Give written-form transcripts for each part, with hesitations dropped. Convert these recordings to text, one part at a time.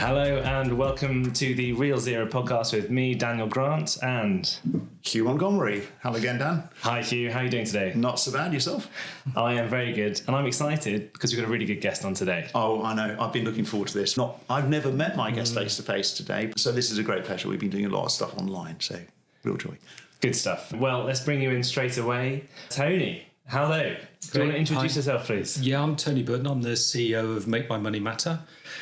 Hello and welcome to the Real Zero podcast with me, Daniel Grant, and Hugh Montgomery. Hello again, Dan. Hi Hugh, how are you doing today? Not so bad, yourself? I am very good, and I'm excited because we've got a really good guest on today. Oh, I know. I've been looking forward to this. I've never met my guest face to face today, so this is a great pleasure. We've been doing a lot of stuff online, so real joy. Good stuff. Well, let's bring you in straight away. Tony, hello. Do you want to introduce yourself, please? Yeah, I'm Tony Burdon. I'm the CEO of Make My Money Matter.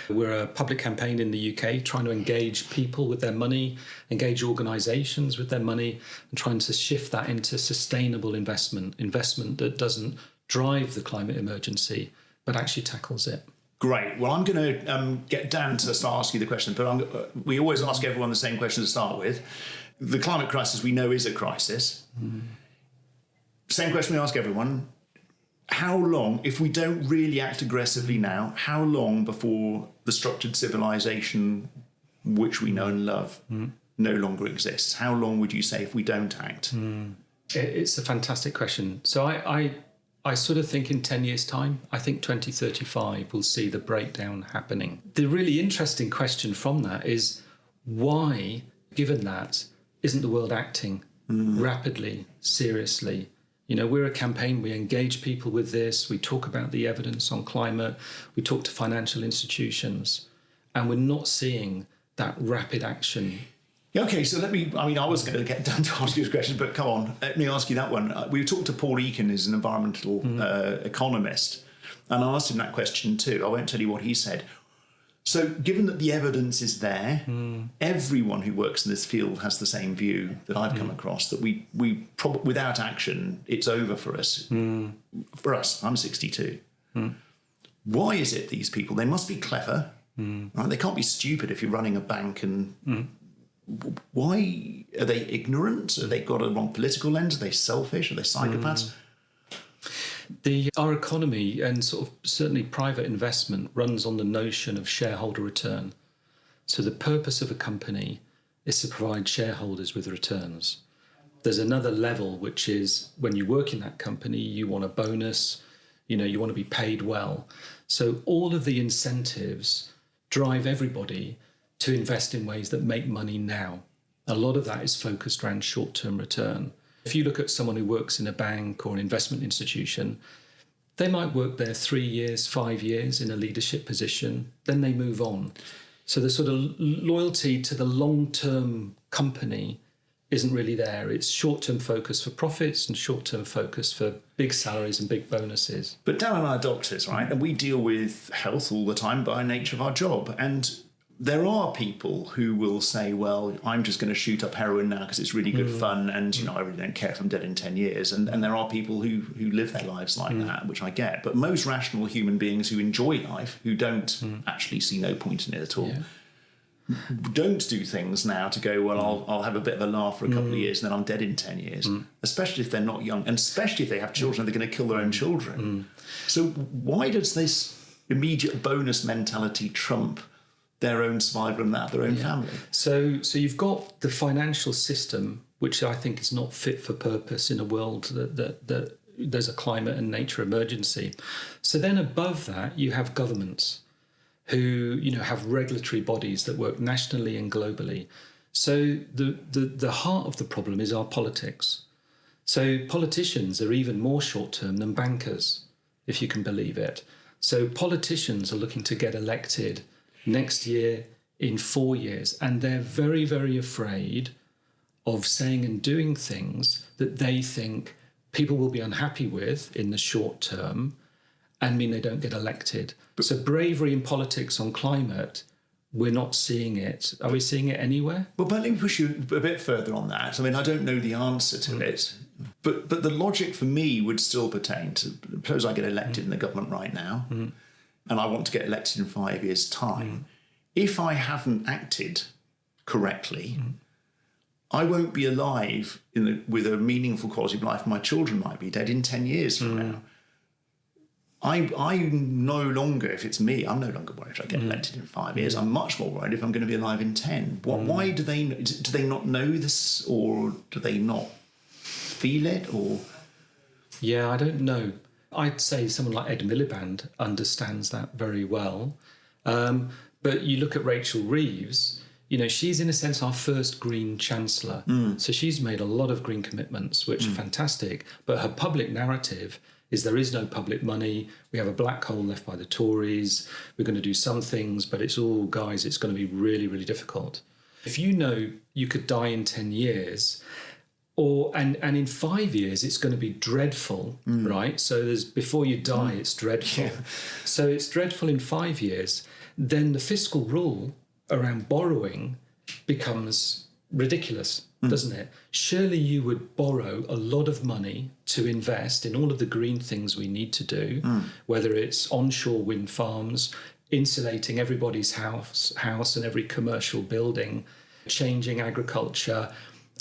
We're a public campaign in the UK trying to engage people with their money, engage organisations with their money, and trying to shift that into sustainable investment that doesn't drive the climate emergency, but actually tackles it. Great. Well, I'm going to get Dan to start asking you the question, but we always ask everyone the same question to start with. The climate crisis we know is a crisis. Same question we ask everyone. How long, if we don't really act aggressively now, how long before the structured civilization which we know and love no longer exists? How long would you say if we don't act? It's a fantastic question. So I sort of think in 10 years' time, I think 2035 we'll see the breakdown happening. The really interesting question from that is why, given that, isn't the world acting rapidly, seriously? You know, we're a campaign, we engage people with this, we talk about the evidence on climate, we talk to financial institutions, and we're not seeing that rapid action. Okay, so I was going to get down to ask you this question, but come on, let me ask you that one. We talked to Paul Eakin, who's an environmental economist, and I asked him that question too. I won't tell you what he said. So given that the evidence is there, everyone who works in this field has the same view that I've come across, that we probably without action, it's over for us. For us, I'm 62. Why is it these people, they must be clever, right? They can't be stupid if you're running a bank and why are they ignorant? Have they got a wrong political lens? Are they selfish? Are they psychopaths? Our economy and sort of certainly private investment runs on the notion of shareholder return. So the purpose of a company is to provide shareholders with returns. There's another level, which is when you work in that company, you want a bonus, you want to be paid well. So all of the incentives drive everybody to invest in ways that make money now. A lot of that is focused around short-term return. If you look at someone who works in a bank or an investment institution, they might work there 3 years, 5 years in a leadership position, then they move on. So the sort of loyalty to the long-term company isn't really there. It's short-term focus for profits and short-term focus for big salaries and big bonuses. But Dan and I are doctors, right? And we deal with health all the time by nature of our job. And there are people who will say, well, I'm just going to shoot up heroin now because it's really good fun and, I really don't care if I'm dead in 10 years. And there are people who live their lives like that, which I get. But most rational human beings who enjoy life, who don't actually see no point in it at all, don't do things now to go, well, I'll have a bit of a laugh for a couple of years and then I'm dead in 10 years, especially if they're not young and especially if they have children, they're going to kill their own children. So why does this immediate bonus mentality trump their own survival and that of their own family? So you've got the financial system, which I think is not fit for purpose in a world that there's a climate and nature emergency. So then above that, you have governments who, have regulatory bodies that work nationally and globally. So the heart of the problem is our politics. So politicians are even more short-term than bankers, if you can believe it. So politicians are looking to get elected next year, in 4 years, and they're very, very afraid of saying and doing things that they think people will be unhappy with in the short term and mean they don't get elected. So bravery in politics on climate, we're not seeing it. Are we seeing it anywhere? Well, but let me push you a bit further on that. I mean, I don't know the answer to it, but the logic for me would still pertain to, suppose I get elected in the government right now, and I want to get elected in 5 years' time. If I haven't acted correctly, I won't be alive with a meaningful quality of life. My children might be dead in 10 years from now. I'm no longer, if it's me, I'm no longer worried if I get elected in 5 years. I'm much more worried if I'm going to be alive in 10. Why do they not know this, or do they not feel it? Or Yeah, I don't know. I'd say someone like Ed Miliband understands that very well. But you look at Rachel Reeves, you know, she's in a sense our first green chancellor. So she's made a lot of green commitments, which are fantastic. But her public narrative is there is no public money. We have a black hole left by the Tories. We're going to do some things, but it's all, guys, it's going to be really, really difficult. If you know you could die in 10 years, and in 5 years it's going to be dreadful, right? So there's before you die, it's dreadful. So it's dreadful in 5 years. Then the fiscal rule around borrowing becomes ridiculous, doesn't it? Surely you would borrow a lot of money to invest in all of the green things we need to do, whether it's onshore wind farms, insulating everybody's house and every commercial building, changing agriculture,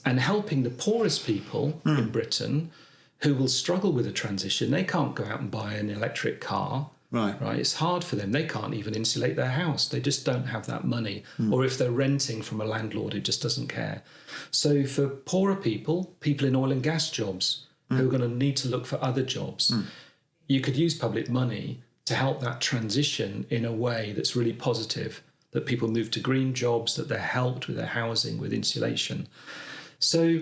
and helping the poorest people in Britain who will struggle with the transition. They can't go out and buy an electric car. Right. It's hard for them. They can't even insulate their house. They just don't have that money. Or if they're renting from a landlord who just doesn't care. So for poorer people, people in oil and gas jobs who are going to need to look for other jobs, you could use public money to help that transition in a way that's really positive, that people move to green jobs, that they're helped with their housing, with insulation. So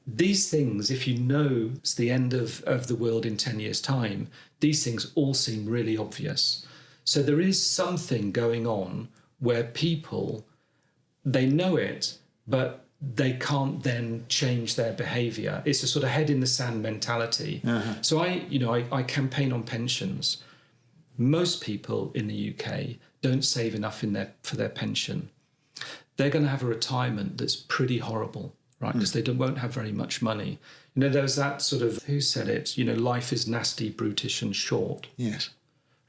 these things, if you know it's the end of the world in 10 years' time, these things all seem really obvious. So there is something going on where people, they know it, but they can't then change their behaviour. It's a sort of head in the sand mentality. So I campaign on pensions. Most people in the UK don't save enough for their pension. They're going to have a retirement that's pretty horrible, right? Because they won't have very much money. You know, there's that sort of, who said it? You know, life is nasty, brutish and short. Yes.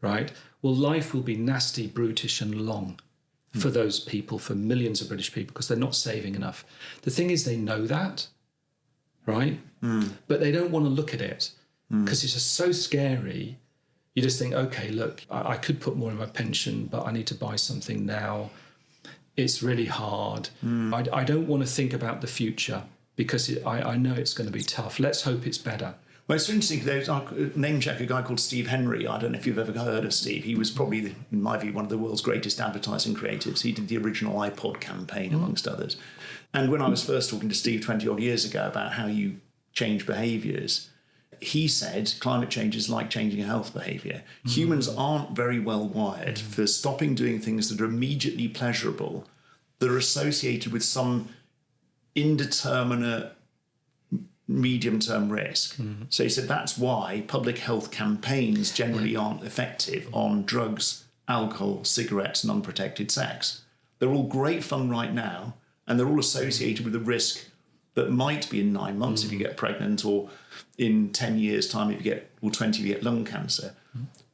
Right? Well, life will be nasty, brutish and long for those people, for millions of British people, because they're not saving enough. The thing is, they know that, right? But they don't want to look at it because it's just so scary. You just think, okay, look, I could put more in my pension, but I need to buy something now. It's really hard. I don't want to think about the future because I know it's going to be tough. Let's hope it's better. Well, it's interesting. There's name check a guy called Steve Henry. I don't know if you've ever heard of Steve. He was probably, in my view, one of the world's greatest advertising creatives. He did the original iPod campaign, amongst others. And when I was first talking to Steve 20-odd years ago about how you change behaviours, he said climate change is like changing health behaviour. Humans aren't very well wired for stopping doing things that are immediately pleasurable, that are associated with some indeterminate medium-term risk. So he said that's why public health campaigns generally aren't effective on drugs, alcohol, cigarettes, and unprotected sex. They're all great fun right now, and they're all associated with a risk that might be in 9 months if you get pregnant, or in 10 years' time if you get, or 20 if you get lung cancer.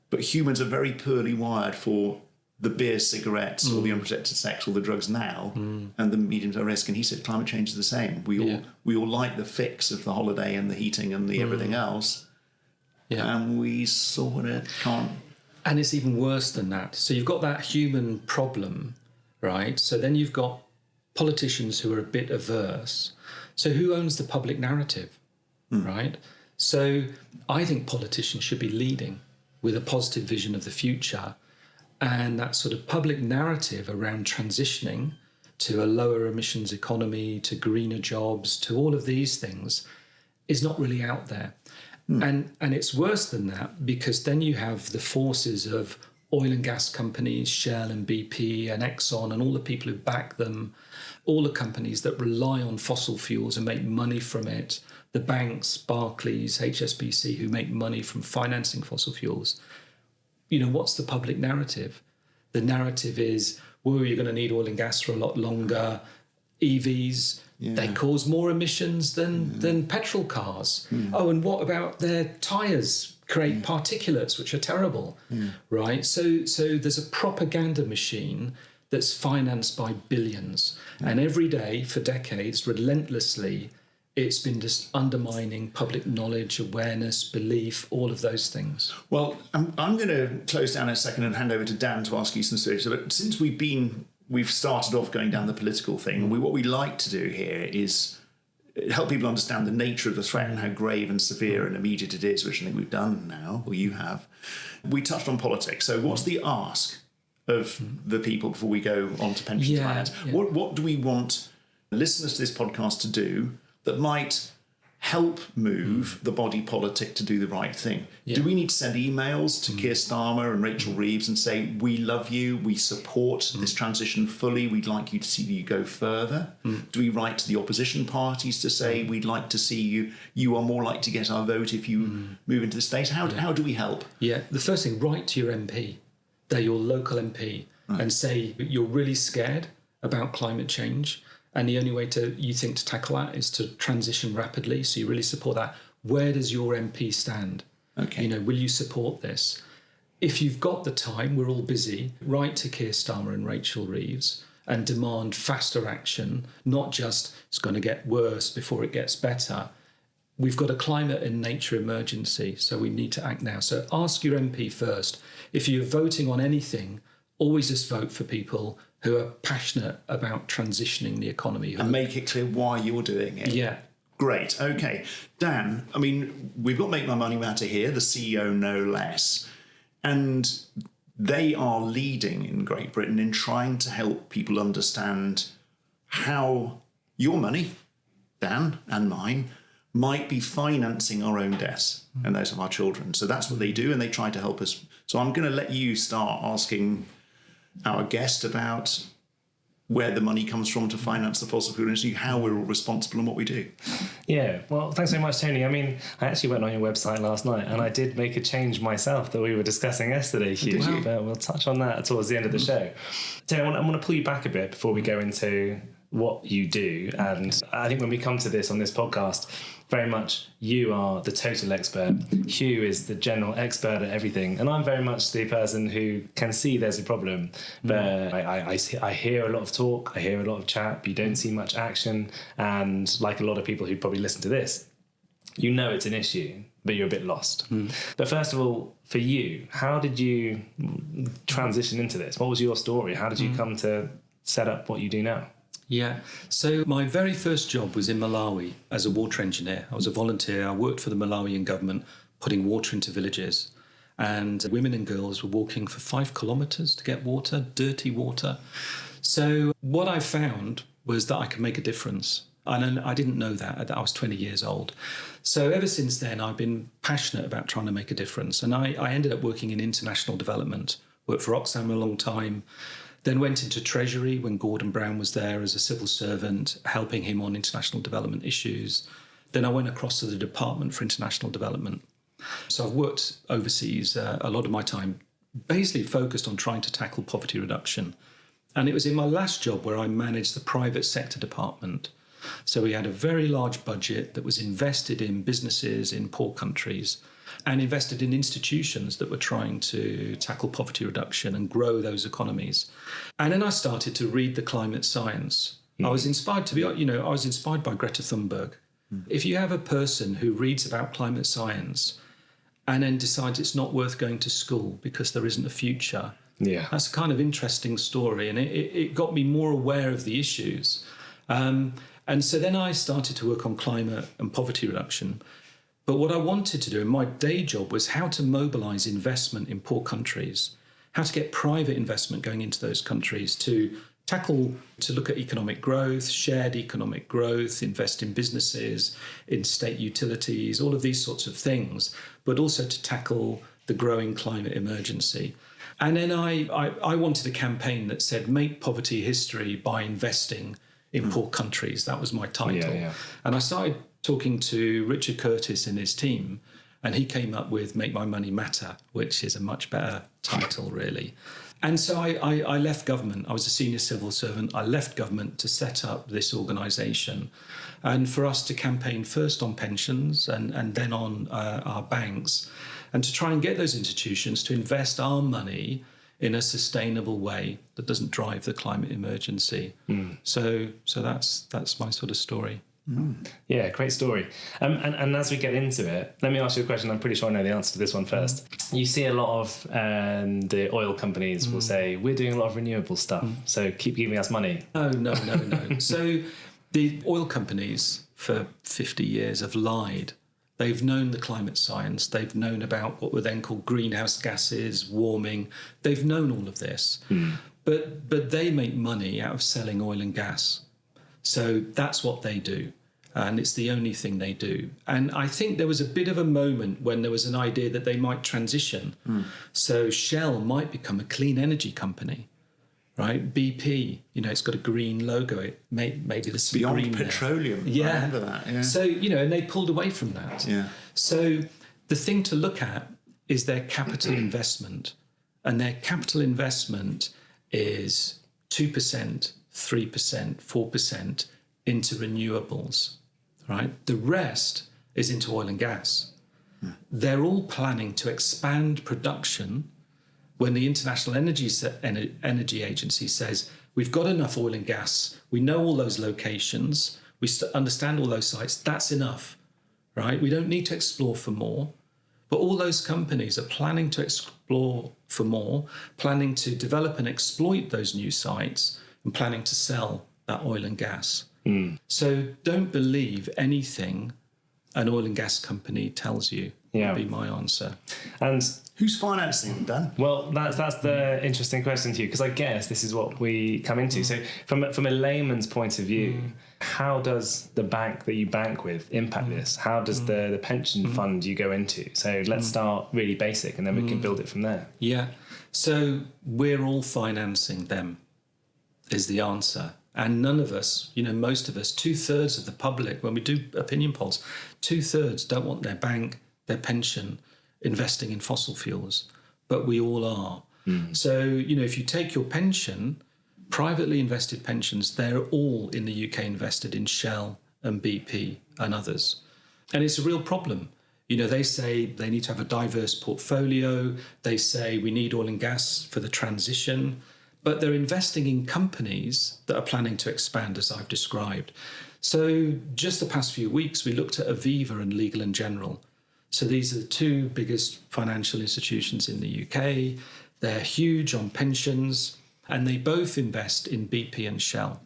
But humans are very poorly wired for the beer, cigarettes, or the unprotected sex, or the drugs now, and the medium-term risk. And he said climate change is the same. We all like the fix of the holiday and the heating and the everything else, and we sort of can't. And it's even worse than that. So you've got that human problem, right? So then you've got politicians who are a bit averse. So who owns the public narrative, right? So I think politicians should be leading with a positive vision of the future. And that sort of public narrative around transitioning to a lower emissions economy, to greener jobs, to all of these things is not really out there. And it's worse than that, because then you have the forces of oil and gas companies, Shell and BP and Exxon and all the people who back them, all the companies that rely on fossil fuels and make money from it, the banks, Barclays, HSBC, who make money from financing fossil fuels. You know, what's the public narrative? The narrative is, well, you're going to need oil and gas for a lot longer. EVs, they cause more emissions than petrol cars. Oh, and what about their tyres? Create particulates, which are terrible, right? So there's a propaganda machine that's financed by billions. And every day for decades, relentlessly, it's been just undermining public knowledge, awareness, belief, all of those things. Well, I'm going to close down in a second and hand over to Dan to ask you some stories. But since we've started off going down the political thing, what we like to do here is help people understand the nature of the threat and how grave and severe and immediate it is, which I think we've done now, or you have. We touched on politics. So what's the ask of the people before we go on to pensions finance. Yeah. What do we want listeners to this podcast to do that might help move the body politic to do the right thing? Do we need to send emails to Keir Starmer and Rachel Reeves and say, we love you, we support this transition fully, we'd like you to see you go further? Do we write to the opposition parties to say, we'd like to see you are more likely to get our vote if you move into the state? How do we help? Yeah, the first thing, write to your MP. They're your local MP, and say you're really scared about climate change, and the only way you think to tackle that is to transition rapidly, so you really support that. Where does your MP stand? Okay. Will you support this? If you've got the time, we're all busy, write to Keir Starmer and Rachel Reeves and demand faster action, not just it's going to get worse before it gets better. We've got a climate and nature emergency, so we need to act now. So ask your MP first. If you're voting on anything, always just vote for people who are passionate about transitioning the economy. And make it clear why you're doing it. Yeah. Great. Okay. Dan, I mean, we've got Make My Money Matter here, the CEO no less. And they are leading in Great Britain in trying to help people understand how your money, Dan and mine, might be financing our own deaths and those of our children. So that's what they do, and they try to help us. So I'm going to let you start asking our guest about where the money comes from to finance the fossil fuel industry, how we're all responsible and what we do. Yeah, well, thanks so much, Tony. I mean, I actually went on your website last night and I did make a change myself that we were discussing yesterday, Hugh. Did you? But we'll touch on that towards the end of the show. Tony, I want to pull you back a bit before we go into what you do. And I think when we come to this on this podcast, very much you are the total expert. Hugh is the general expert at everything. And I'm very much the person who can see there's a problem. But I hear a lot of talk, I hear a lot of chat, but you don't see much action. And like a lot of people who probably listen to this, you know it's an issue, but you're a bit lost. But first of all, for you, how did you transition into this? What was your story? How did you come to set up what you do now? Yeah. So my very first job was in Malawi as a water engineer. I was a volunteer. I worked for the Malawian government, putting water into villages. And women and girls were walking for 5 kilometres to get water, dirty water. So what I found was that I could make a difference. And I didn't know that. I was 20 years old. So ever since then, I've been passionate about trying to make a difference. And I ended up working in international development, worked for Oxfam a long time, then went into Treasury when Gordon Brown was there as a civil servant, helping him on international development issues. Then I went across to the Department for International Development. So I've worked overseas a lot of my time, basically focused on trying to tackle poverty reduction. And it was in my last job where I managed the private sector department. So we had a very large budget that was invested in businesses in poor countries and invested in institutions that were trying to tackle poverty reduction and grow those economies. And then I started to read the climate science. I was inspired I was inspired by Greta Thunberg. If you have a person who reads about climate science and then decides it's not worth going to school because there isn't a future, that's a kind of interesting story. And it got me more aware of the issues. And so then I started to work on climate and poverty reduction. But what I wanted to do in my day job was how to mobilise investment in poor countries, how to get private investment going into those countries to look at economic growth, shared economic growth, invest in businesses, in state utilities, all of these sorts of things, but also to tackle the growing climate emergency. And then I wanted a campaign that said, make poverty history by investing in poor countries. That was my title. And I started talking to Richard Curtis and his team, and he came up with Make My Money Matter, which is a much better title, really. And so I left government. I was a senior civil servant. I left government to set up this organisation and for us to campaign first on pensions and then on our banks, and to try and get those institutions to invest our money in a sustainable way that doesn't drive the climate emergency. So that's my sort of story. Yeah, great story. And as we get into it, let me ask you a question. I'm pretty sure I know the answer to this one first. You see a lot of the oil companies will say, we're doing a lot of renewable stuff, so keep giving us money. No. So the oil companies for 50 years have lied They've known the climate science. They've known about what were then called greenhouse gases, warming. They've known all of this. But they make money out of selling oil and gas. So that's what they do. And it's the only thing they do. And I think there was a bit of a moment when there was an idea that they might transition. So Shell might become a clean energy company, right? BP, it's got a green logo. Maybe there's some Beyond green Petroleum. there. I remember that. Yeah. So, and they pulled away from that. Yeah. So the thing to look at is their capital investment. And their capital investment is 2%, 3%, 4% into renewables, right? The rest is into oil and gas. They're all planning to expand production when the International Energy Agency says, we've got enough oil and gas, we know all those locations, we understand all those sites, that's enough, right? We don't need to explore for more. But all those companies are planning to explore for more, planning to develop and exploit those new sites, and planning to sell that oil and gas. So don't believe anything an oil and gas company tells you, would be my answer. And who's financing them, Dan? well, that's the interesting question to you, because I guess this is what we come into. So from a layman's point of view, how does the bank that you bank with impact this? How does the pension fund you go into? So let's start really basic, and then we can build it from there. Yeah. So we're all financing them, is the answer. And none of us, most of us, 2/3 of the public, when we do opinion polls, 2/3 don't want their bank, their pension, investing in fossil fuels. But we all are. So, if you take your pension, privately invested pensions, they're all in the UK invested in Shell and BP and others. And it's a real problem. They say they need to have a diverse portfolio. They say we need oil and gas for the transition. But they're investing in companies that are planning to expand, as I've described. So just the past few weeks, we looked at Aviva and Legal & General. So these are the two biggest financial institutions in the UK. They're huge on pensions, and they both invest in BP and Shell.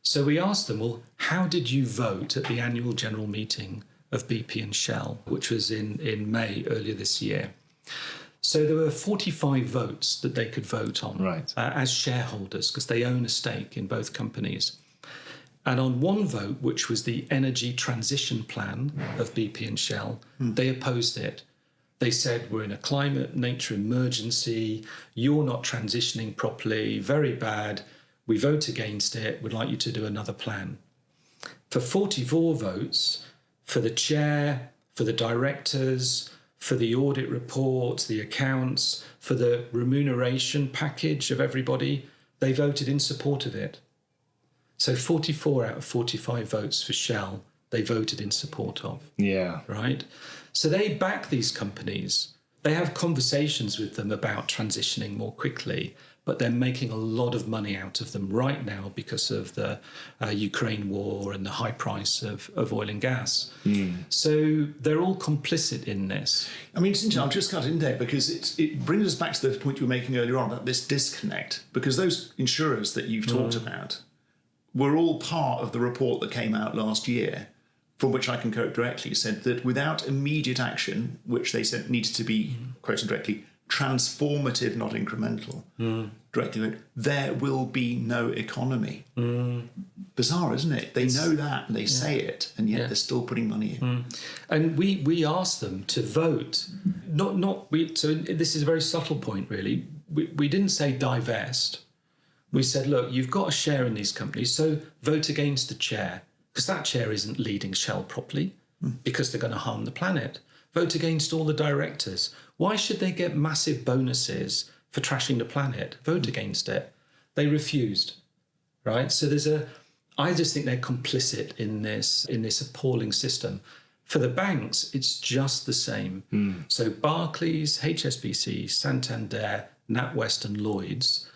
So we asked them, well, how did you vote at the annual general meeting of BP and Shell, which was in May earlier this year? So there were 45 votes that they could vote on as shareholders, because they own a stake in both companies. And on one vote, which was the energy transition plan of BP and Shell, they opposed it. They said, we're in a climate nature emergency, you're not transitioning properly, very bad, we vote against it, we'd like you to do another plan. For 44 votes, for the chair, for the directors, for the audit reports, the accounts, for the remuneration package of everybody, they voted in support of it. So 44 out of 45 votes for Shell, they voted in support of. Yeah. Right? So they back these companies. They have conversations with them about transitioning more quickly, but they're making a lot of money out of them right now because of the Ukraine war and the high price of oil and gas. So they're all complicit in this. I mean, it's interesting. I'll just cut in there because it brings us back to the point you were making earlier on about this disconnect, because those insurers that you've talked about were all part of the report that came out last year, from which I can quote directly, said that without immediate action, which they said needed to be, quoting directly, transformative, not incremental, directly, there will be no economy. Bizarre, isn't it? They know that and they say it, and yet they're still putting money in. And we asked them to vote. So this is a very subtle point, really. We didn't say divest. We said, look, you've got a share in these companies, so vote against the chair, because that chair isn't leading Shell properly, because they're going to harm the planet. Vote against all the directors. Why should they get massive bonuses for trashing the planet? Vote against it. They refused, right? So I just think they're complicit in this appalling system. For the banks, it's just the same. So Barclays, HSBC, Santander, NatWest and Lloyds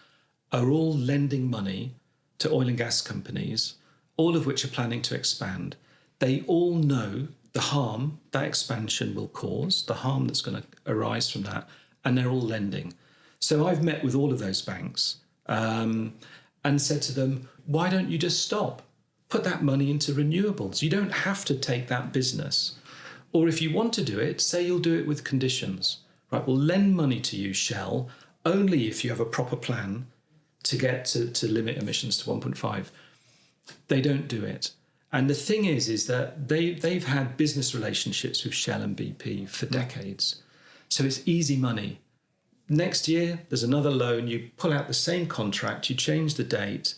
are all lending money to oil and gas companies, all of which are planning to expand. They all know the harm that expansion will cause, the harm that's going to arise from that, and they're all lending. So I've met with all of those banks and said to them, why don't you just stop? Put that money into renewables. You don't have to take that business. Or if you want to do it, say you'll do it with conditions. Right, we'll lend money to you, Shell, only if you have a proper plan to get to limit emissions to 1.5. They don't do it. And the thing is that they've had business relationships with Shell and BP for decades. So it's easy money. Next year, there's another loan. You pull out the same contract, you change the date,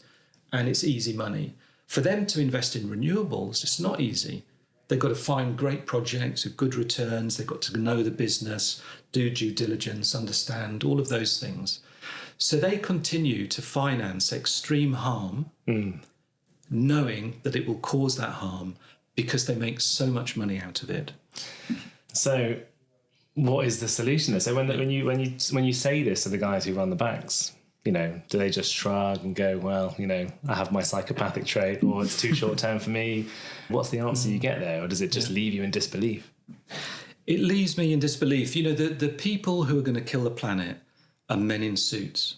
and it's easy money. For them to invest in renewables, it's not easy. They've got to find great projects with good returns. They've got to know the business, do due diligence, understand all of those things. So they continue to finance extreme harm, knowing that it will cause that harm because they make so much money out of it. So what is the solution there? So when you say this to the guys who run the banks, you know, do they just shrug and go, well, you know, I have my psychopathic trait, or it's too short term for me? What's the answer you get there? Or does it just leave you in disbelief? It leaves me in disbelief. You know, the people who are going to kill the planet are men in suits,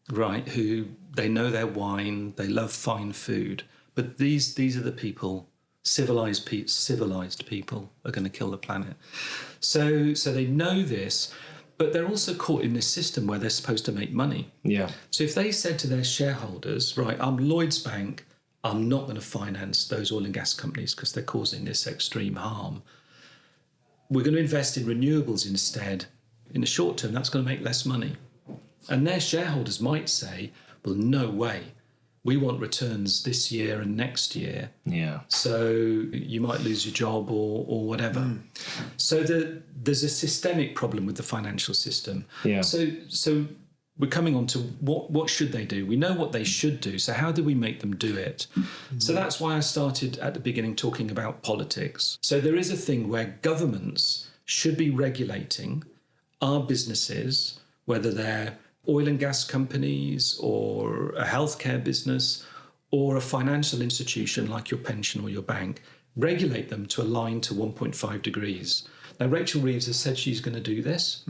right? Who they know their wine, they love fine food. But these are the people, civilized people are going to kill the planet. So they know this. But they're also caught in this system where they're supposed to make money. Yeah. So if they said to their shareholders, right, I'm Lloyds Bank, I'm not going to finance those oil and gas companies because they're causing this extreme harm. We're going to invest in renewables instead. In the short term, that's going to make less money. And their shareholders might say, well, no way. We want returns this year and next year. Yeah. So you might lose your job or whatever. So there's a systemic problem with the financial system. Yeah. So we're coming on to what should they do? We know what they should do. So how do we make them do it? So that's why I started at the beginning talking about politics. So there is a thing where governments should be regulating our businesses, whether they're oil and gas companies or a healthcare business or a financial institution like your pension or your bank, regulate them to align to 1.5 degrees. Now, Rachel Reeves has said she's going to do this,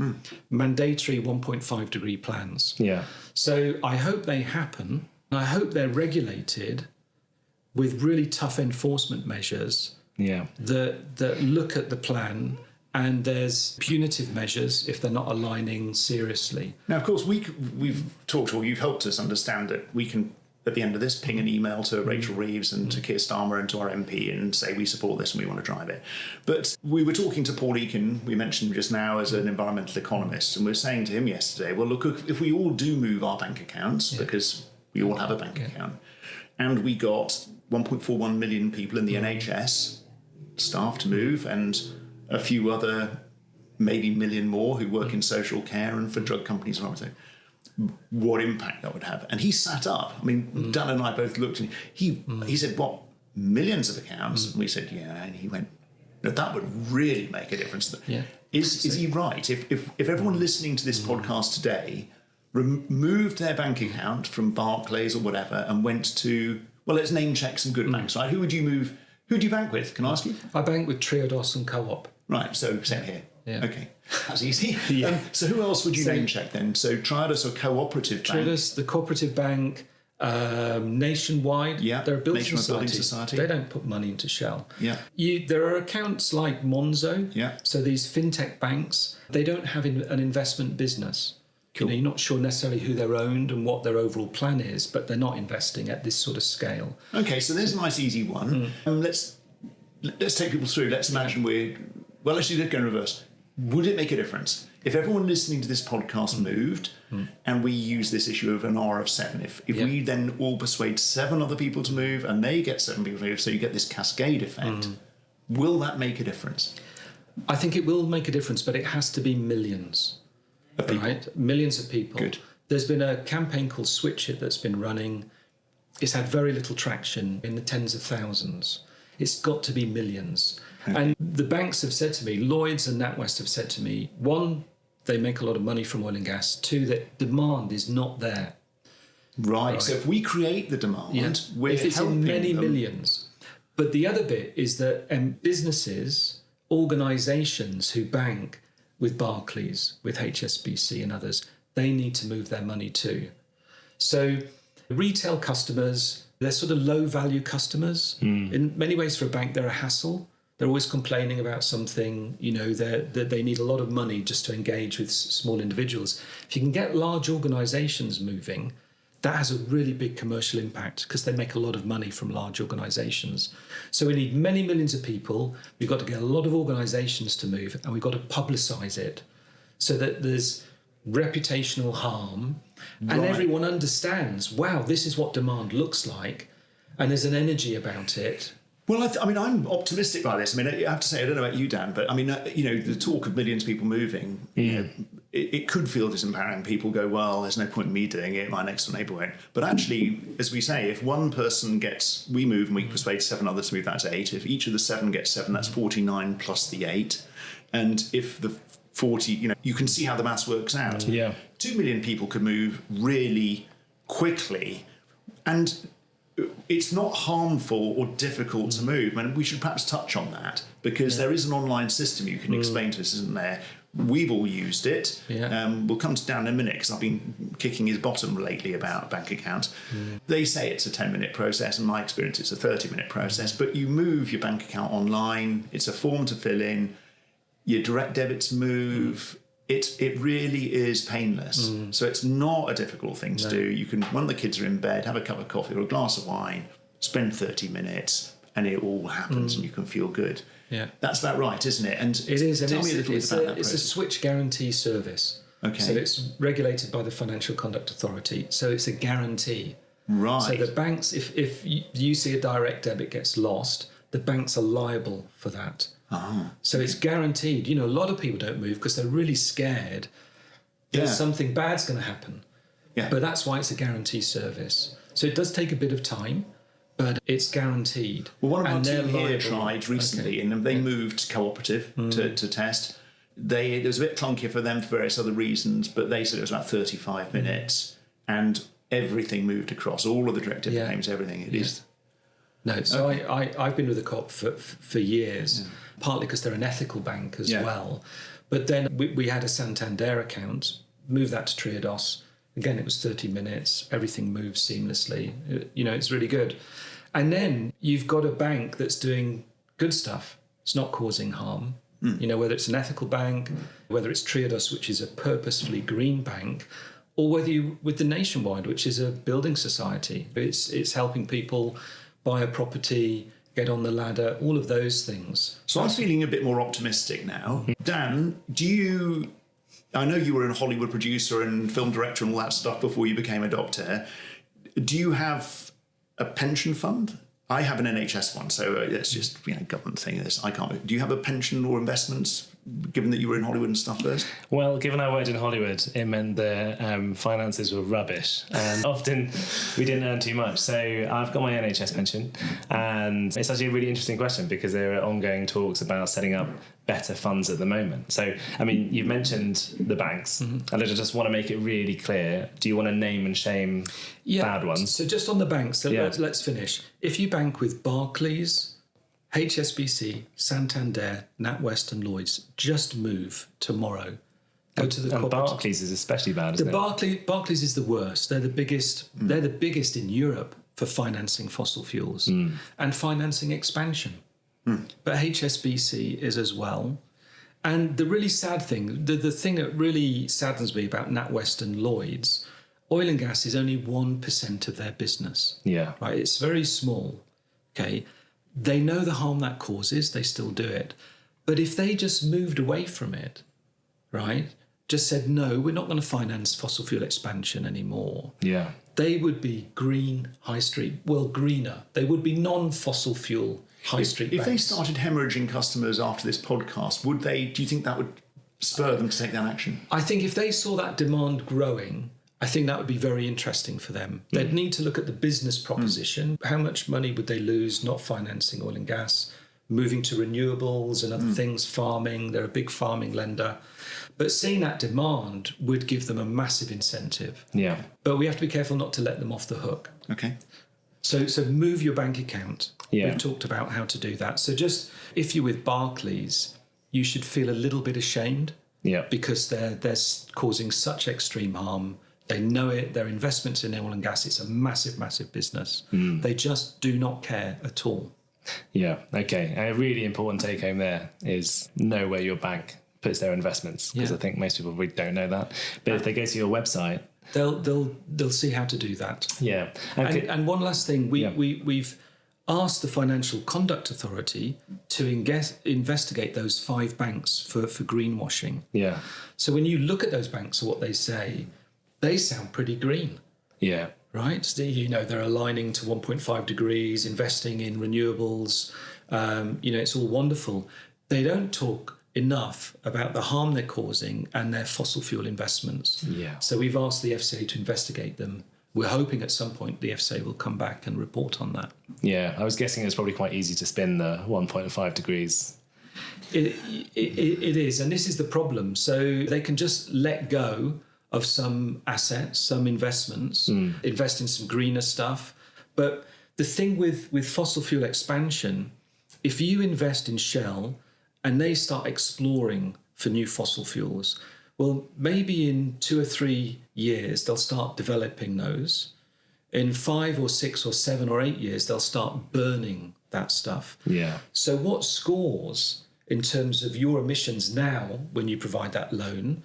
mandatory 1.5 degree plans. Yeah. So I hope they happen. And I hope they're regulated with really tough enforcement measures that look at the plan. And there's punitive measures if they're not aligning seriously. Now, of course, we've talked, or you've helped us understand that we can, at the end of this, ping an email to Rachel Reeves and to Keir Starmer and to our MP and say we support this and we want to drive it. But we were talking to Paul Eakin, we mentioned just now, as an environmental economist, and we were saying to him yesterday, well, look, if we all do move our bank accounts, because we all have a bank account, and we got 1.41 million people in the NHS staff to move, and a few other, maybe million more who work in social care and for drug companies and everything, what impact that would have. And he sat up. I mean, Dan and I both looked and he said, what, millions of accounts? And we said, yeah. And he went, no, that would really make a difference. Yeah. Is he right? If everyone listening to this podcast today removed their bank account from Barclays or whatever and went to, well, let's name check some good banks, right? Who do you bank with? Can I ask you? I bank with Triodos and Co-op. Right, so same here. Yeah. Okay, that's easy. So who else would you name check then? So Triodos or Cooperative Bank? Triodos, the Cooperative Bank, Nationwide. Yeah, they're a building society. They don't put money into Shell. Yeah. There are accounts like Monzo. Yeah. So these fintech banks, they don't have an investment business. Cool. You know, you're not sure necessarily who they're owned and what their overall plan is, but they're not investing at this sort of scale. Okay, so there's a nice easy one. Let's take people through. Let's imagine let's go in reverse. Would it make a difference if everyone listening to this podcast moved and we use this issue of an R of 7? If we then all persuade 7 other people to move and they get 7 people to move, so you get this cascade effect, will that make a difference? I think it will make a difference, but it has to be millions. Of people? Right? Millions of people. Good. There's been a campaign called Switch It that's been running. It's had very little traction, in the tens of thousands. It's got to be millions. Okay. And the banks have said to me, Lloyds and NatWest have said to me, 1, they make a lot of money from oil and gas. 2, that demand is not there. Right. So if we create the demand, we're if it's in many millions. But the other bit is that businesses, organisations who bank with Barclays, with HSBC and others, they need to move their money too. So retail customers, they're sort of low-value customers. In many ways for a bank, they're a hassle. They're always complaining about something, that they need a lot of money just to engage with small individuals. If you can get large organisations moving, that has a really big commercial impact because they make a lot of money from large organisations. So we need many millions of people. We've got to get a lot of organisations to move, and we've got to publicise it so that there's reputational harm and everyone understands, wow, this is what demand looks like, and there's an energy about it. Well, I'm optimistic by this. I have to say, I don't know about you, Dan, but the talk of millions of people moving, it could feel disempowering. People go, well, there's no point in me doing it, my next door neighbour won't. But actually, as we say, if one person we move and we persuade 7 others to move, that's 8. If each of the 7 gets 7, that's 49 plus the 8. And if the 40, you can see how the maths works out. Yeah. 2 million people could move really quickly, and it's not harmful or difficult to move. And we should perhaps touch on that, because there is an online system you can explain to us, isn't there? We've all used it. Yeah. We'll come to Dan in a minute, because I've been kicking his bottom lately about bank accounts. They say it's a 10-minute process. In my experience, it's a 30-minute process. But you move your bank account online. It's a form to fill in. Your direct debits move. It really is painless. So it's not a difficult thing to do. You can, when the kids are in bed, have a cup of coffee or a glass of wine, spend 30 minutes, and it all happens and you can feel good. Yeah. That's about right, isn't it? And it is. Tell me a little bit about that It's process. a switch guarantee service. Okay. So it's regulated by the Financial Conduct Authority. So it's a guarantee. Right. So the banks, if you see a direct debit gets lost, the banks are liable for that. So it's guaranteed. A lot of people don't move because they're really scared that something bad's going to happen. Yeah. But that's why it's a guarantee service. So it does take a bit of time, but it's guaranteed. Well, one of our And team they're here liable. tried recently, and they moved cooperative to test. It was a bit clunkier for them for various other reasons, but they said it was about 35 minutes, and everything moved across, all of the direct debit payments, everything. It is. No, so I've been with the co-op for years, partly because they're an ethical bank as well. But then we had a Santander account, moved that to Triodos. Again, it was 30 minutes. Everything moves seamlessly. It's really good. And then you've got a bank that's doing good stuff. It's not causing harm. Whether it's an ethical bank, whether it's Triodos, which is a purposefully green bank, or whether you with the Nationwide, which is a building society. It's helping people buy a property, get on the ladder, all of those things. So I'm feeling a bit more optimistic now. Dan, I know you were a Hollywood producer and film director and all that stuff before you became a doctor. Do you have a pension fund? I have an NHS one, so it's just government thing. I can't. Do you have a pension or investments, given that you were in Hollywood and stuff first? Well, given I worked in Hollywood, it meant the finances were rubbish, and often we didn't earn too much. So I've got my NHS pension, and it's actually a really interesting question because there are ongoing talks about setting up better funds at the moment. So, you've mentioned the banks, and I just want to make it really clear. Do you want to name and shame bad ones? So just on the banks, let's finish. If you bank with Barclays, HSBC, Santander, NatWest and Lloyds, just move tomorrow. Go to the and corporate. Barclays is especially bad, isn't it? Barclays is the worst. They're the biggest. They're the biggest in Europe for financing fossil fuels and financing expansion. But HSBC is as well. And the really sad thing, the thing that really saddens me about NatWest and Lloyds, oil and gas is only 1% of their business. Yeah. Right. It's very small. Okay. They know the harm that causes. They still do it. But if they just moved away from it, right, just said, no, we're not going to finance fossil fuel expansion anymore. Yeah. They would be green high street, well, greener. They would be non-fossil fuel high street If they banks. started hemorrhaging customers after this podcast, do you think that would spur them to take that action? I think if they saw that demand growing, I think that would be very interesting for them. They'd need to look at the business proposition. How much money would they lose not financing oil and gas, moving to renewables and other things, farming? They're a big farming lender. But seeing that demand would give them a massive incentive. Yeah. But we have to be careful not to let them off the hook. Okay. So move your bank account. Yeah. We've talked about how to do that. So just if you're with Barclays, you should feel a little bit ashamed. Yeah. Because they're causing such extreme harm. They know it. Their investments in oil and gas, it's a massive, massive business. They just do not care at all. Yeah. Okay. A really important take home there is know where your bank puts their investments, because I think most people really don't know that. But if they go to your website, they'll see how to do that. Yeah. And one last thing, we've asked the Financial Conduct Authority to investigate those 5 banks for greenwashing. Yeah. So when you look at those banks or what they say, they sound pretty green. Yeah. Right? So, they're aligning to 1.5 degrees, investing in renewables. It's all wonderful. They don't talk enough about the harm they're causing and their fossil fuel investments. Yeah. So we've asked the FCA to investigate them. We're hoping at some point the FCA will come back and report on that. Yeah, I was guessing it's probably quite easy to spin the 1.5 degrees. It is, and this is the problem. So they can just let go of some assets, some investments, invest in some greener stuff. But the thing with fossil fuel expansion, if you invest in Shell and they start exploring for new fossil fuels, well, maybe in 2 or 3 years, they'll start developing those. In 5 or 6 or 7 or 8 years, they'll start burning that stuff. Yeah. So what scores in terms of your emissions now when you provide that loan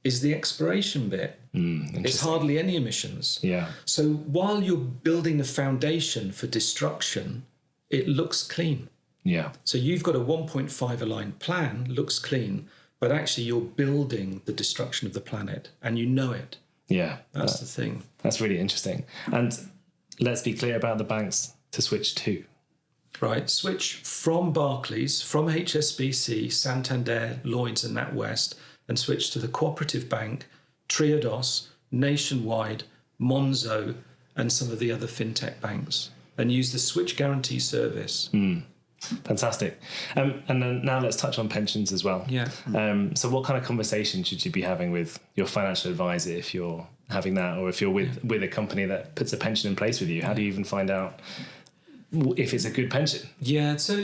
is the exploration bit. It's hardly any emissions. Yeah. So while you're building the foundation for destruction, it looks clean. Yeah. So you've got a 1.5 aligned plan, looks clean, but actually you're building the destruction of the planet and you know it. Yeah. That's the thing. That's really interesting. And let's be clear about the banks to switch to. Right. Switch from Barclays, from HSBC, Santander, Lloyds and NatWest, and switch to the Cooperative Bank, Triodos, Nationwide, Monzo, and some of the other fintech banks, and use the switch guarantee service. Fantastic. And then now let's touch on pensions as well. Yeah. So what kind of conversation should you be having with your financial advisor if you're having that, or if you're with a company that puts a pension in place with you? How do you even find out if it's a good pension? Yeah. So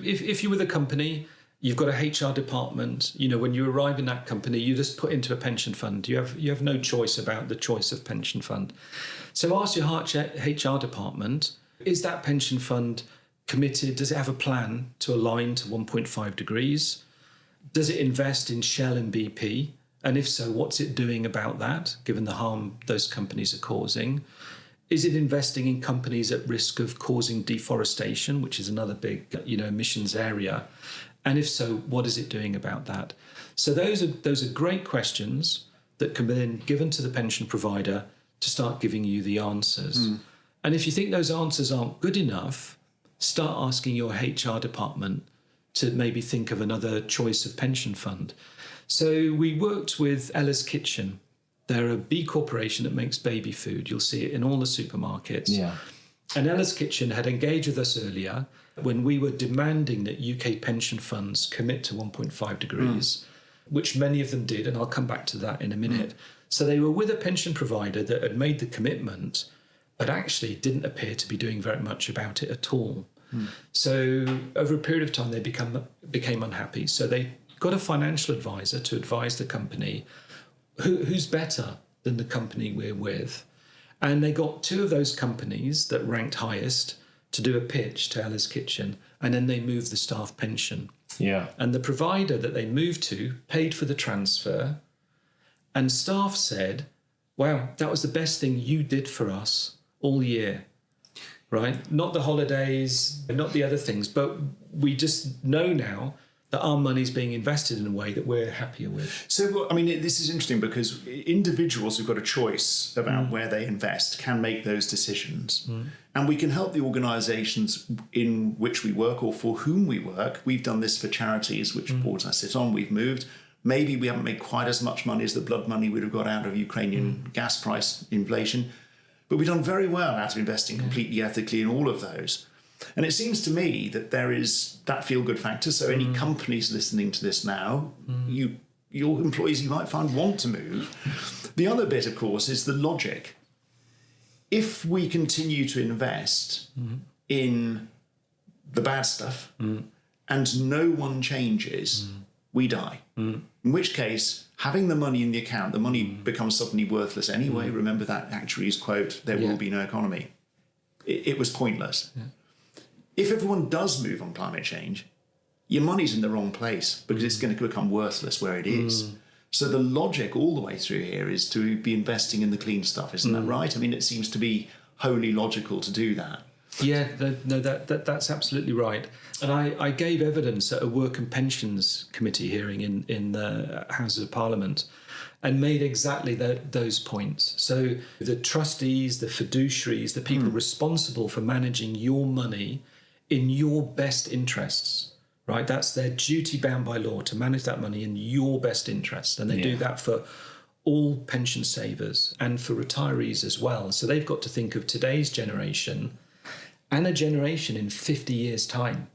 if you're with a company, you've got a HR department. When you arrive in that company, you just put into a pension fund. You have no choice about the choice of pension fund. So ask your HR department, is that pension fund committed? Does it have a plan to align to 1.5 degrees? Does it invest in Shell and BP? And if so, what's it doing about that, given the harm those companies are causing? Is it investing in companies at risk of causing deforestation, which is another big, emissions area? And if so, what is it doing about that? So those are great questions that can be then given to the pension provider to start giving you the answers. And if you think those answers aren't good enough, start asking your HR department to maybe think of another choice of pension fund. So we worked with Ella's Kitchen. They're a B corporation that makes baby food. You'll see it in all the supermarkets. Yeah. And Ella's Kitchen had engaged with us earlier when we were demanding that UK pension funds commit to 1.5 degrees, which many of them did, and I'll come back to that in a minute. So they were with a pension provider that had made the commitment, but actually didn't appear to be doing very much about it at all. So over a period of time, they became unhappy. So they got a financial advisor to advise the company who's better than the company we're with. And they got 2 of those companies that ranked highest to do a pitch to Ella's Kitchen, and then they moved the staff pension. Yeah. And the provider that they moved to paid for the transfer, and staff said, wow, that was the best thing you did for us all year, right? Not the holidays, not the other things, but we just know now that our money's being invested in a way that we're happier with. So, this is interesting because individuals who've got a choice about where they invest can make those decisions. And we can help the organisations in which we work or for whom we work. We've done this for charities, which boards I sit on, we've moved. Maybe we haven't made quite as much money as the blood money we'd have got out of Ukrainian gas price inflation. But we've done very well out of investing completely ethically in all of those. And it seems to me that there is that feel-good factor. So any companies listening to this now, your employees you might find want to move. The other bit, of course, is the logic. If we continue to invest in the bad stuff and no one changes, we die. In which case, having the money in the account, the money becomes suddenly worthless anyway. Remember that actuary's quote, there will be no economy. It was pointless. if everyone does move on climate change, your money's in the wrong place because it's going to become worthless where it is. So the logic all the way through here is to be investing in the clean stuff, isn't that right? I mean, it seems to be wholly logical to do that. Yeah, that's absolutely right. And I gave evidence at a Work and Pensions Committee hearing in the Houses of Parliament and made exactly those points. So the trustees, the fiduciaries, the people responsible for managing your money in your best interests, right? That's their duty bound by law to manage that money in your best interests. And they do that for all pension savers and for retirees as well. So they've got to think of today's generation and a generation in 50 years' time.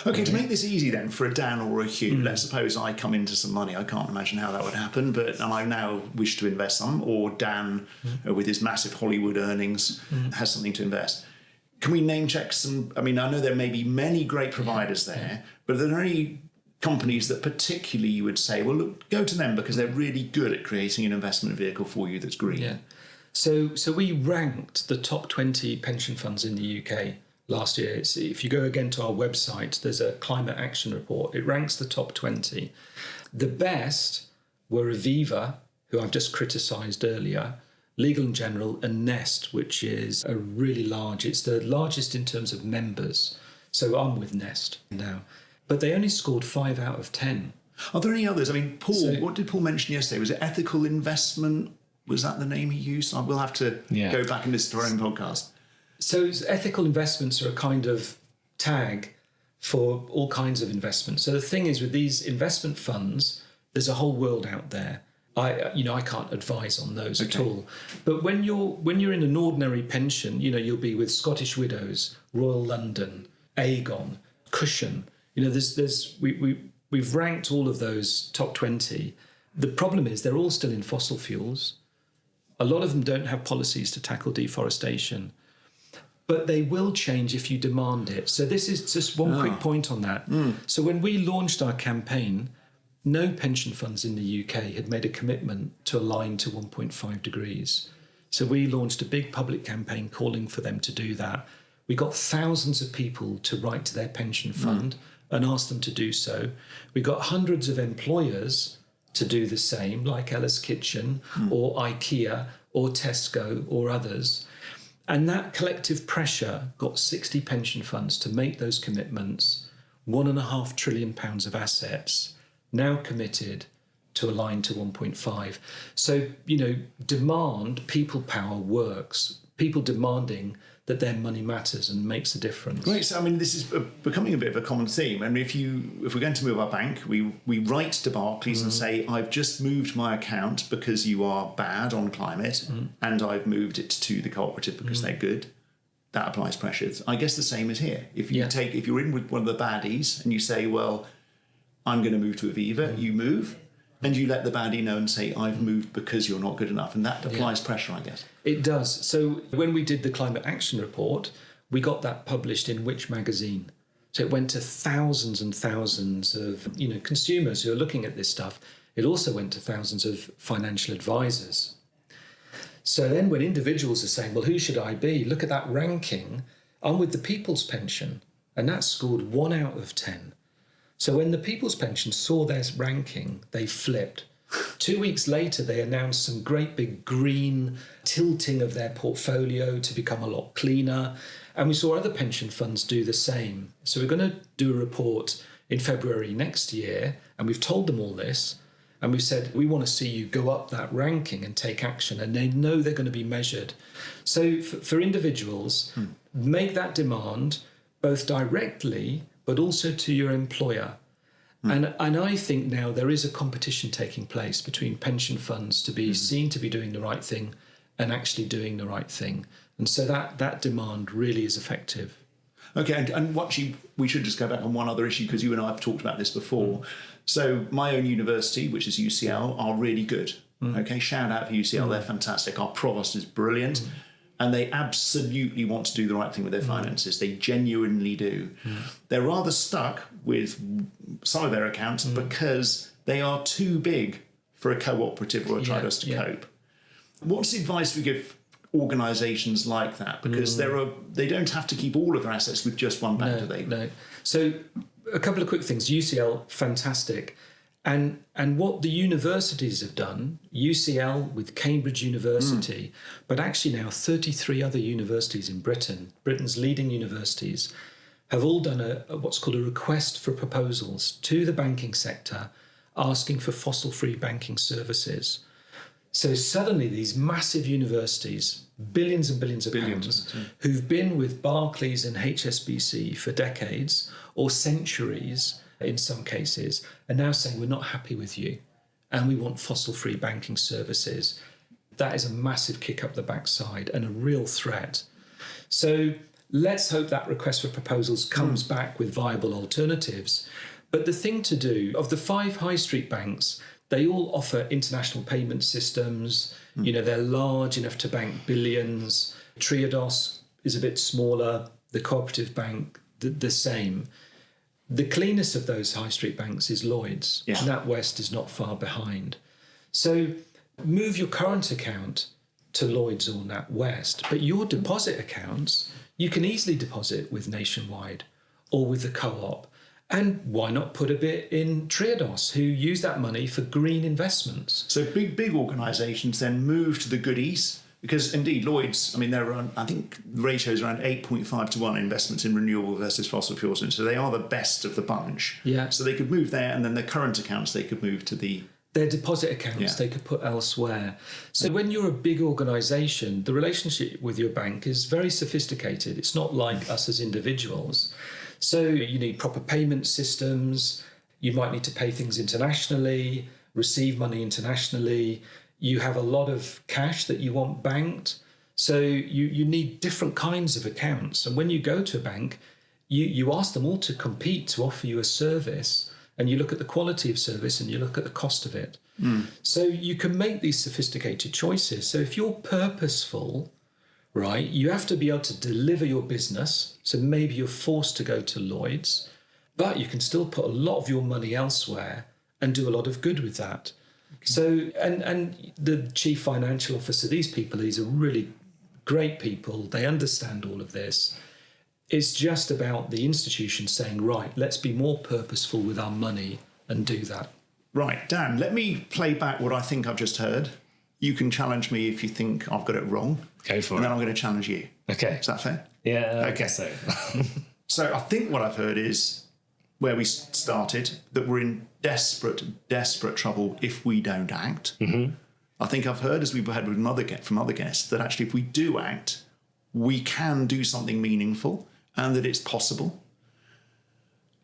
Okay, to make this easy then for a Dan or a Hugh, let's suppose I come into some money. I can't imagine how that would happen, and I now wish to invest some, or Dan, with his massive Hollywood earnings, has something to invest. Can we name check some? I mean, I know there may be many great providers there, but are there any companies that particularly you would say, well, look, go to them because they're really good at creating an investment vehicle for you that's green? Yeah. So we ranked the top 20 pension funds in the UK last year. If you go again to our website, there's a climate action report. It ranks the top 20. The best were Aviva, who I've just criticised earlier, Legal & General, and Nest, which is a really large, it's the largest in terms of members. So I'm with Nest now. But they only scored 5 out of 10. Are there any others? I mean, Paul, what did Paul mention yesterday? Was it ethical investment? Was that the name he used? We'll have to go back and listen to our own podcast. So ethical investments are a kind of tag for all kinds of investments. So the thing is, with these investment funds, there's a whole world out there. I can't advise on those at all. But when you're in an ordinary pension, you'll be with Scottish Widows, Royal London, Aegon, Cushion. We've ranked all of those top 20. The problem is they're all still in fossil fuels. A lot of them don't have policies to tackle deforestation. But they will change if you demand it. So this is just one quick point on that. So when we launched our campaign, no pension funds in the UK had made a commitment to align to 1.5 degrees. So we launched a big public campaign calling for them to do that. We got thousands of people to write to their pension fund and ask them to do so. We got hundreds of employers to do the same, like Ella's Kitchen or IKEA or Tesco or others. And that collective pressure got 60 pension funds to make those commitments, £1.5 trillion of assets, now committed to align to 1.5. So, demand, people power works. People demanding that their money matters and makes a difference. Great. So, I mean, this is becoming a bit of a common theme. And if we're going to move our bank, we write to Barclays and say, I've just moved my account because you are bad on climate, and I've moved it to the cooperative because they're good. That applies pressures. I guess the same is here. If you're in with one of the baddies and you say, well, I'm going to move to Aviva, you move. And you let the baddie know and say, I've moved because you're not good enough. And that applies pressure, I guess. It does. So when we did the climate action report, we got that published in Which magazine. So it went to thousands and thousands of consumers who are looking at this stuff. It also went to thousands of financial advisors. So then when individuals are saying, well, who should I be? Look at that ranking. I'm with the People's Pension. And that scored 1 out of 10. So when the People's Pension saw their ranking, they flipped. 2 weeks later, they announced some great big green tilting of their portfolio to become a lot cleaner. And we saw other pension funds do the same. So we're going to do a report in February next year. And we've told them all this. And we've said, we want to see you go up that ranking and take action. And they know they're going to be measured. So for individuals, make that demand both directly but also to your employer. And I think now there is a competition taking place between pension funds to be seen to be doing the right thing and actually doing the right thing. And so that demand really is effective. Okay, and we should just go back on one other issue because you and I have talked about this before. So my own university, which is UCL, are really good. Okay, shout out for UCL, they're fantastic. Our provost is brilliant. And they absolutely want to do the right thing with their finances. They genuinely do. They're rather stuck with some of their accounts because they are too big for a cooperative or a trust to cope. What's the advice we give organisations like that? Because they don't have to keep all of their assets with just one bank, do they? No. So a couple of quick things. UCL, fantastic. And what the universities have done, UCL with Cambridge University, but actually now 33 other universities in Britain, Britain's leading universities, have all done what's called a request for proposals to the banking sector, asking for fossil-free banking services. So suddenly these massive universities, billions and billions of pounds, who've been with Barclays and HSBC for decades or centuries in some cases, are now saying we're not happy with you and we want fossil-free banking services. That is a massive kick up the backside and a real threat. So let's hope that request for proposals comes back with viable alternatives. But the thing to do, of the 5 high street banks, they all offer international payment systems. You know, they're large enough to bank billions. Triodos is a bit smaller. The Cooperative Bank, the same. The cleanest of those high street banks is Lloyds. Yeah. NatWest is not far behind. So move your current account to Lloyds or NatWest, but your deposit accounts, you can easily deposit with Nationwide or with the Co-op. And why not put a bit in Triodos, who use that money for green investments? So big organisations then move to the goodies, because indeed Lloyds, I mean, they're around, I think the ratio is around 8.5 to 1 investments in renewable versus fossil fuels, and so they are the best of the bunch. Yeah. So they could move there, and then their current accounts they could move to the... Their deposit accounts they could put elsewhere. So when you're a big organisation, the relationship with your bank is very sophisticated. It's not like us as individuals. So you need proper payment systems. You might need to pay things internationally, receive money internationally. You have a lot of cash that you want banked. So you need different kinds of accounts. And when you go to a bank, you ask them all to compete to offer you a service. And you look at the quality of service and you look at the cost of it. So you can make these sophisticated choices. So if you're purposeful, right, you have to be able to deliver your business. So maybe you're forced to go to Lloyds, but you can still put a lot of your money elsewhere and do a lot of good with that. Okay. So, and the chief financial officer, these are really great people. They understand all of this. It's just about the institution saying, right, let's be more purposeful with our money and do that. Right, Dan, let me play back what I think I've just heard. You can challenge me if you think I've got it wrong. Go for it. And then I'm going to challenge you. Okay. Is that fair? Yeah, I Okay. guess so. So I think what I've heard is where we started, that we're in desperate trouble if we don't act. Mm-hmm. I think I've heard, as we've had from other guests, that actually if we do act, we can do something meaningful and that it's possible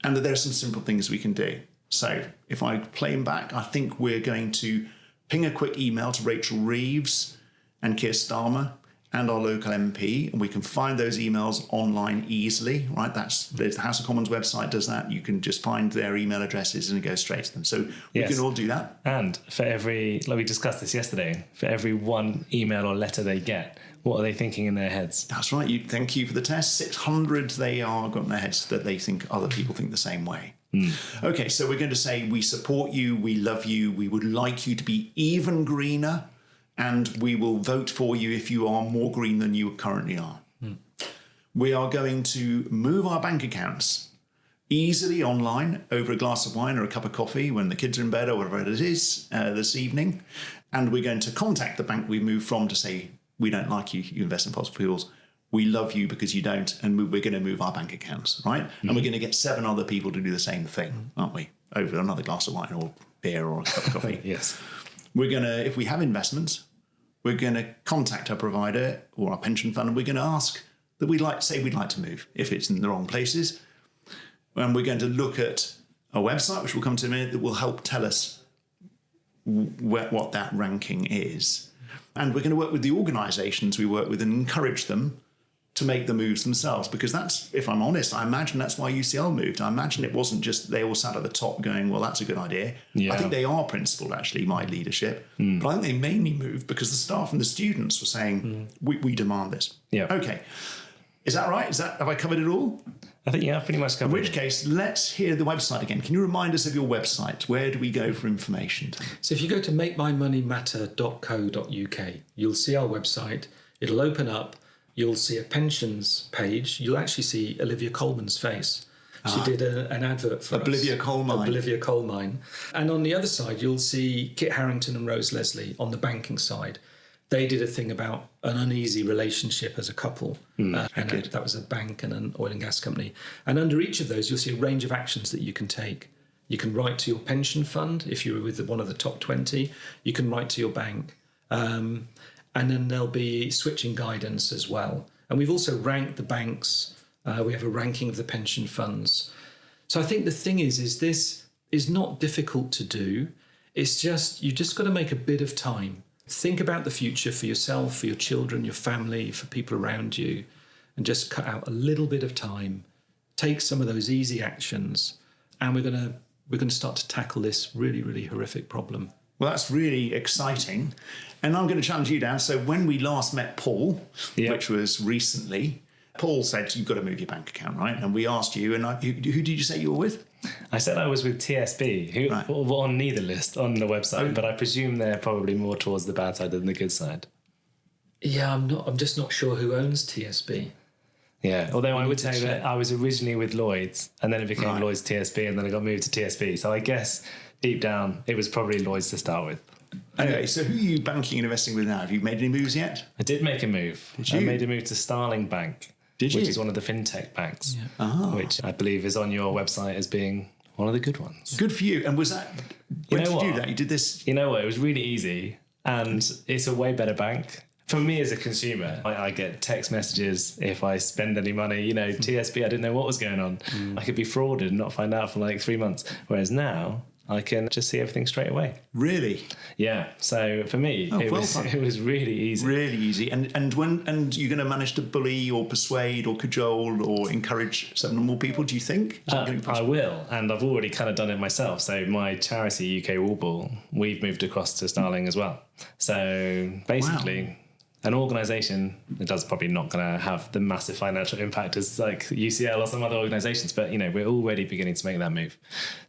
and that there are some simple things we can do. So if I play him back, I think we're going to ping a quick email to Rachel Reeves and Keir Starmer and our local MP, and we can find those emails online easily, right? There's the House of Commons website does that. You can just find their email addresses and it goes straight to them. So we can all do that. And for every, like we discussed this yesterday, for every one email or letter they get, what are they thinking in their heads? That's right. Thank you for the test. 600 they are got in their heads that they think other people think the same way. Okay, so we're going to say we support you, we love you, we would like you to be even greener, and we will vote for you if you are more green than you currently are. We are going to move our bank accounts easily online over a glass of wine or a cup of coffee when the kids are in bed or whatever it is this evening. And we're going to contact the bank we moved from to say, we don't like you, you invest in fossil fuels. We love you because you don't, and we're going to move our bank accounts, right? And we're going to get 7 other people to do the same thing, aren't we? Over another glass of wine or beer or a cup of coffee. Yes. We're going to, if we have investments, we're going to contact our provider or our pension fund, and we're going to ask that we'd like to move if it's in the wrong places. And we're going to look at a website, which we'll come to in a minute, that will help tell us what that ranking is. And we're going to work with the organisations we work with and encourage them to make the moves themselves, because that's, if I'm honest, I imagine that's why UCL moved. I imagine it wasn't just they all sat at the top going, well, that's a good idea. Yeah. I think they are principled, actually, my leadership. But I think they mainly moved because the staff and the students were saying, we demand this. Yeah. Okay. Is that right? Have I covered it all? I think, yeah, pretty much covered In which case, let's hear the website again. Can you remind us of your website? Where do we go for information? So if you go to makemymoneymatter.co.uk, you'll see our website. It'll open up. You'll see a pensions page. You'll actually see Olivia Colman's face. She did an advert for Olivia Colmine. Olivia Colmine. And on the other side, you'll see Kit Harington and Rose Leslie on the banking side. They did a thing about an uneasy relationship as a couple. And that was a bank and an oil and gas company. And under each of those, you'll see a range of actions that you can take. You can write to your pension fund if you're with one of the top 20. You can write to your bank. And then there'll be switching guidance as well. And we've also ranked the banks. We have a ranking of the pension funds. So I think the thing is this is not difficult to do. It's just, you just got to make a bit of time. Think about the future for yourself, for your children, your family, for people around you, and just cut out a little bit of time. Take some of those easy actions, and we're going to start to tackle this really, really horrific problem. Well, that's really exciting. And I'm going to challenge you, Dan. So when we last met Paul, which was recently, Paul said, you've got to move your bank account, right? And we asked you, and who did you say you were with? I said I was with TSB, who were on neither list on the website, but I presume they're probably more towards the bad side than the good side. Yeah, I'm just not sure who owns TSB. Yeah, although I would say that I was originally with Lloyds, and then it became Lloyds TSB, and then I got moved to TSB. So I guess deep down, it was probably Lloyds to start with. Anyway, so who are you banking and investing with now? Have you made any moves yet? I did make a move. Did you? I made a move to Starling Bank. Which is one of the fintech banks, which I believe is on your website as being one of the good ones. Good for you. And was that, when did you do that? You did this? You know what? It was really easy, and it's a way better bank. For me as a consumer, I get text messages if I spend any money. TSB, I didn't know what was going on. I could be frauded and not find out for like 3 months. Whereas now, I can just see everything straight away. Really? Yeah. So for me, it was really easy. Really easy. And you're going to manage to bully or persuade or cajole or encourage some more people, do you think? I will. And I've already kind of done it myself. So my charity, UK Wallball, we've moved across to Starling as well. So basically... An organisation, it does probably not going to have the massive financial impact as like UCL or some other organisations, but we're already beginning to make that move.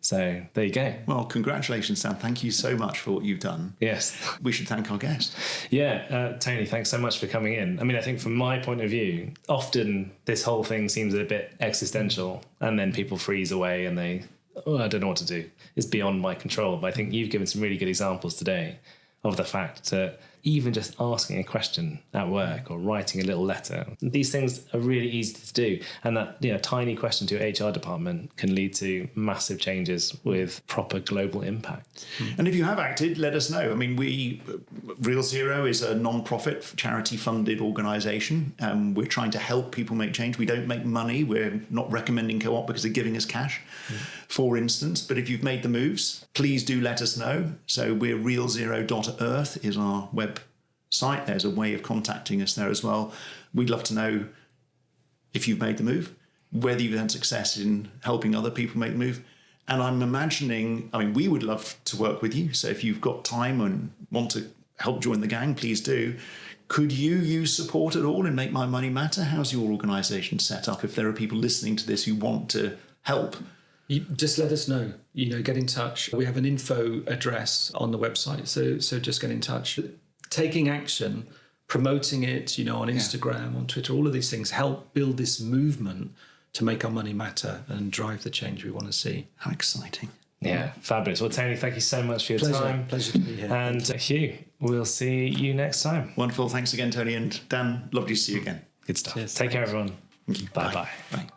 So there you go. Well, congratulations, Sam. Thank you so much for what you've done. Yes. We should thank our guest. Yeah, Tony, thanks so much for coming in. I mean, I think from my point of view, often this whole thing seems a bit existential, and then people freeze away and I don't know what to do. It's beyond my control. But I think you've given some really good examples today of the fact that even just asking a question at work or writing a little letter, these things are really easy to do. And that tiny question to your HR department can lead to massive changes with proper global impact. And if you have acted, let us know. I mean, Real Zero is a non-profit, charity-funded organisation. We're trying to help people make change. We don't make money. We're not recommending Co-op because they're giving us cash, for instance. But if you've made the moves, please do let us know. So we're realzero.earth is our website. There's a way of contacting us there as well. We'd love to know if you've made the move, whether you've had success in helping other people make the move. And I'm imagining, we would love to work with you. So if you've got time and want to help join the gang, please do. Could you use support at all in Make My Money Matter? How's your organisation set up if there are people listening to this who want to help? You just let us know, get in touch. We have an info address on the website. So just get in touch. Taking action, promoting it, on Instagram, on Twitter, all of these things help build this movement to make our money matter and drive the change we want to see. How exciting. Yeah, fabulous. Well, Tony, thank you so much for your time. Pleasure to be here. And Hugh, we'll see you next time. Wonderful. Thanks again, Tony. And Dan, lovely to see you again. Good stuff. Cheers. Take care, everyone. Thank you. Bye-bye. Bye.